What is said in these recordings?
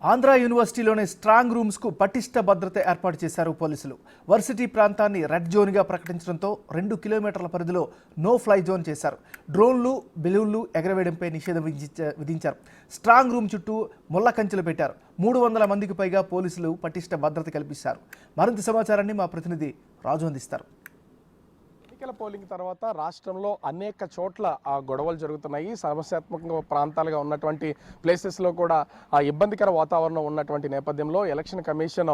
Andhra యూనివర్సిటీలోని strong రూమ్స్కు పటిష్ట భద్రత ఏర్పాటు చేశారు పోలీసులు. వర్సిటీ ప్రాంతాన్ని రెడ్ జోన్గా ప్రకటించడంతో 2 కిలోమీటర్ల పరిధిలో నో ఫ్లై జోన్ చేశారు. డ్రోన్లు, బెలూన్లు ఎగరవేయడంపై నిషేధం విధించారు. స్ట్రాంగ్ రూమ్ చుట్టూ ముళ్ళ కంచెలు పెట్టారు. 300 మందికి పైగా పోలీసులు పటిష్ట భద్రత కల్పిస్తారు. మరింత సమాచారాన్ని మా ప్రతినిధి రాజు అందిస్తారు. ఎన్నికల పోలింగ్ తర్వాత రాష్ట్రంలో అనేక చోట్ల గొడవలు జరుగుతున్నాయి. సమస్యాత్మక ప్రాంతాలుగా ఉన్నటువంటి ప్లేసెస్లో కూడా ఇబ్బందికర వాతావరణం ఉన్నటువంటి నేపథ్యంలో ఎలక్షన్ కమిషన్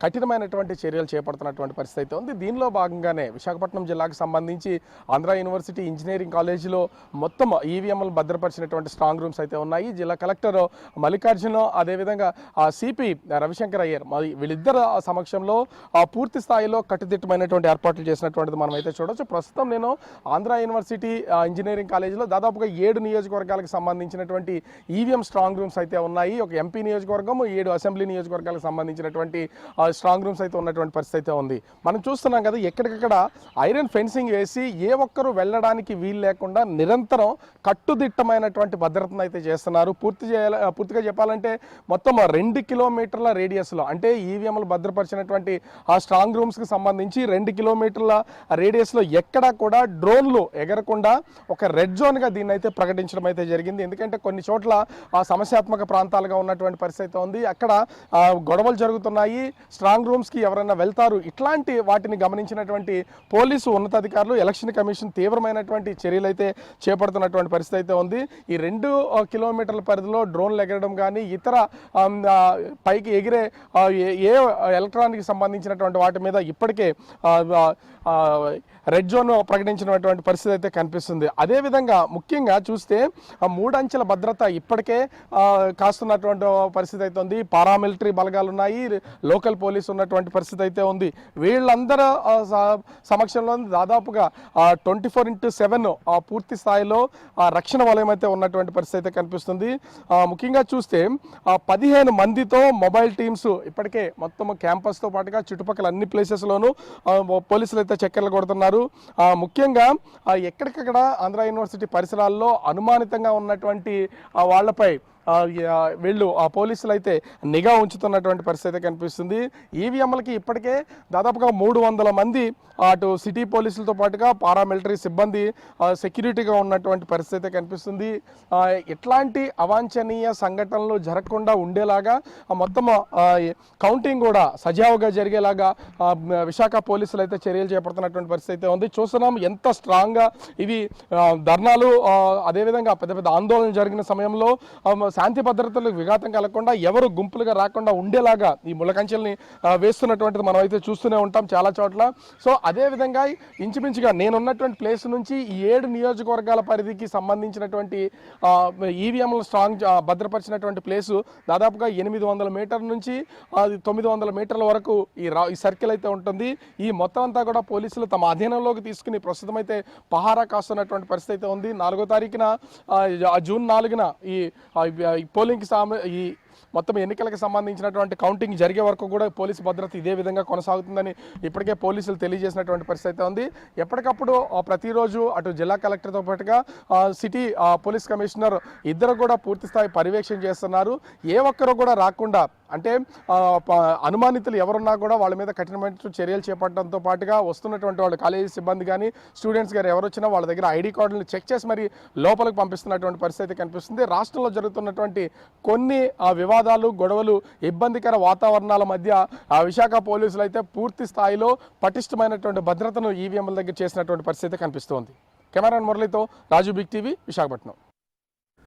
కఠినమైనటువంటి చర్యలు చేపడుతున్నటువంటి పరిస్థితి ఉంది. దీనిలో భాగంగానే విశాఖపట్నం జిల్లాకు సంబంధించి ఆంధ్ర యూనివర్సిటీ ఇంజనీరింగ్ కాలేజీలో మొత్తం ఈవీఎంలు భద్రపరిచినటువంటి స్ట్రాంగ్ రూమ్స్ అయితే ఉన్నాయి. జిల్లా కలెక్టర్ మల్లికార్జున, అదేవిధంగా సిపి రవిశంకర్ అయ్యర్, వీళ్ళిద్దరు సమక్షంలో పూర్తి స్థాయిలో కట్టుదిట్టమైనటువంటి ఏర్పాట్లు చేసినటువంటిది మనం అయితే చూడొచ్చు. ప్రస్తుతం నేను ఆంధ్ర యూనివర్సిటీ ఇంజనీరింగ్ కాలేజీలో దాదాపుగా 7 నియోజకవర్గాలకు సంబంధించినటువంటి ఈవీఎం స్ట్రాంగ్ రూమ్స్ అయితే ఉన్నాయి. ఒక ఎంపీ నియోజకవర్గం, 7 అసెంబ్లీ నియోజకవర్గాలకు సంబంధించినటువంటి స్ట్రాంగ్ రూమ్స్ అయితే ఉన్నటువంటి పరిస్థితి అయితే ఉంది. మనం చూస్తున్నాం కదా, ఎక్కడికక్కడ ఐరన్ ఫెన్సింగ్ వేసి ఏ ఒక్కరు వెళ్ళడానికి వీలు లేకుండా నిరంతరం కట్టుదిట్టమైనటువంటి భద్రతను అయితే చేస్తున్నారు. పూర్తిగా చెప్పాలంటే మొత్తం 2 కిలోమీటర్ల రేడియస్లో, అంటే ఈవీఎంలు భద్రపరిచినటువంటి ఆ స్ట్రాంగ్ రూమ్స్కి సంబంధించి 2 కిలోమీటర్ల రేడియస్లో ఎక్కడా కూడా డ్రోన్లు ఎగరకుండా ఒక రెడ్ జోన్గా దీన్ని అయితే ప్రకటించడం అయితే జరిగింది. ఎందుకంటే కొన్ని చోట్ల ఆ సమస్యాత్మక ప్రాంతాలుగా ఉన్నటువంటి పరిస్థితి ఉంది. అక్కడ గొడవలు జరుగుతున్నాయి, స్ట్రాంగ్ రూమ్స్కి ఎవరైనా వెళ్తారు. ఇట్లాంటి వాటిని గమనించినటువంటి పోలీసు ఉన్నతాధికారులు, ఎలక్షన్ కమిషన్ తీవ్రమైనటువంటి చర్యలు అయితే చేపడుతున్నటువంటి పరిస్థితి అయితే ఉంది. ఈ 2 కిలోమీటర్ల పరిధిలో డ్రోన్లు ఎగరడం కానీ ఇతర పైకి ఎగిరే ఏ ఎలక్ట్రానిక్ సంబంధించినటువంటి వాటి మీద ఇప్పటికే రెడ్ జోన్ ప్రకటించినటువంటి పరిస్థితి అయితే కనిపిస్తుంది. అదేవిధంగా ముఖ్యంగా చూస్తే 3 అంచెల భద్రత ఇప్పటికే కాస్తున్నటువంటి పరిస్థితి అయితే ఉంది. పారామిలిటరీ బలగాలు ఉన్నాయి, లోకల్ పోలీసు ఉన్నటువంటి పరిస్థితి అయితే ఉంది. వీళ్ళందరూ సమక్షంలో దాదాపుగా 24/7 పూర్తి స్థాయిలో రక్షణ వలయం అయితే ఉన్నటువంటి పరిస్థితి అయితే కనిపిస్తుంది. ముఖ్యంగా చూస్తే 15 మందితో మొబైల్ టీమ్స్ ఇప్పటికే మొత్తం క్యాంపస్తో పాటుగా చుట్టుపక్కల అన్ని ప్లేసెస్లోనూ పోలీసులు అయితే చక్కర్లు కొడుతున్నారు. ముఖ్యంగా ఎక్కడికక్కడ ఆంధ్ర యూనివర్సిటీ పరిసరాల్లో అనుమానితంగా ఉన్నటువంటి వాళ్ళపై వీళ్ళు పోలీసులు అయితే నిఘా ఉంచుతున్నటువంటి పరిస్థితి కనిపిస్తుంది. ఈవీఎంలకి ఇప్పటికే దాదాపుగా 300 మంది అటు సిటీ పోలీసులతో పాటుగా పారామిలిటరీ సిబ్బంది సెక్యూరిటీగా ఉన్నటువంటి పరిస్థితి కనిపిస్తుంది. ఎట్లాంటి అవాంఛనీయ సంఘటనలు జరగకుండా ఉండేలాగా మొత్తం కౌంటింగ్ కూడా సజావుగా జరిగేలాగా విశాఖ పోలీసులు అయితే చర్యలు చేపడుతున్నటువంటి పరిస్థితి ఉంది. చూస్తున్నాం ఎంత స్ట్రాంగ్గా ఇవి ధర్నాలు, అదేవిధంగా పెద్ద పెద్ద ఆందోళన జరిగిన సమయంలో శాంతి భద్రతలకు విఘాతం కలగకుండా, ఎవరు గుంపులుగా రాకుండా ఉండేలాగా ఈ ముళ్ళకంచెల్ని వేస్తున్నటువంటిది మనం అయితే చూస్తూనే ఉంటాం చాలా చోట్ల. సో అదేవిధంగా ఇంచుమించుగా నేనున్నటువంటి ప్లేస్ నుంచి ఈ 7 నియోజకవర్గాల పరిధికి సంబంధించినటువంటి ఈవీఎంలు స్ట్రాంగ్ భద్రపరిచినటువంటి ప్లేసు దాదాపుగా 800 మీటర్ల నుంచి 900 మీటర్ల వరకు ఈ సర్కిల్ అయితే ఉంటుంది. ఈ మొత్తం అంతా కూడా పోలీసులు తమ అధీనంలోకి తీసుకుని ప్రస్తుతం అయితే పహారా కాస్తున్నటువంటి పరిస్థితి అయితే ఉంది. 4వ తారీఖున జూన్ 4న ఈ పోలింగ్కి ఈ మొత్తం ఎన్నికలకు సంబంధించినటువంటి కౌంటింగ్ జరిగే వరకు కూడా పోలీసు భద్రత ఇదే విధంగా కొనసాగుతుందని ఇప్పటికే పోలీసులు తెలియజేసినటువంటి పరిస్థితి ఉంది. ఎప్పటికప్పుడు ప్రతిరోజు అటు జిల్లా కలెక్టర్తో పాటుగా సిటీ పోలీస్ కమిషనర్ ఇద్దరు కూడా పూర్తి స్థాయి పర్యవేక్షణ చేస్తున్నారు. ఏ ఒక్కరు కూడా రాకుండా, అంటే అనుమానితులు ఎవరున్నా కూడా వాళ్ళ మీద కఠినమైన చర్యలు చేపట్టడంతో పాటుగా వస్తున్నటువంటి వాళ్ళు కాలేజీ సిబ్బంది కానీ స్టూడెంట్స్ కానీ ఎవరు వచ్చినా వాళ్ళ దగ్గర ఐడి కార్డులను చెక్ చేసి మరి లోపలికి పంపిస్తున్నటువంటి పరిస్థితి కనిపిస్తుంది. రాష్ట్రంలో జరుగుతున్నటువంటి కొన్ని వివాదాలు, గొడవలు, ఇబ్బందికర వాతావరణాల మధ్య విశాఖ పోలీసులు అయితే పూర్తి స్థాయిలో పటిష్టమైనటువంటి భద్రతను ఈవీఎంల దగ్గర చేసినటువంటి పరిస్థితి కనిపిస్తోంది. కెమెరామెన్ మురళితో రాజు, బిగ్ టీవీ, విశాఖపట్నం.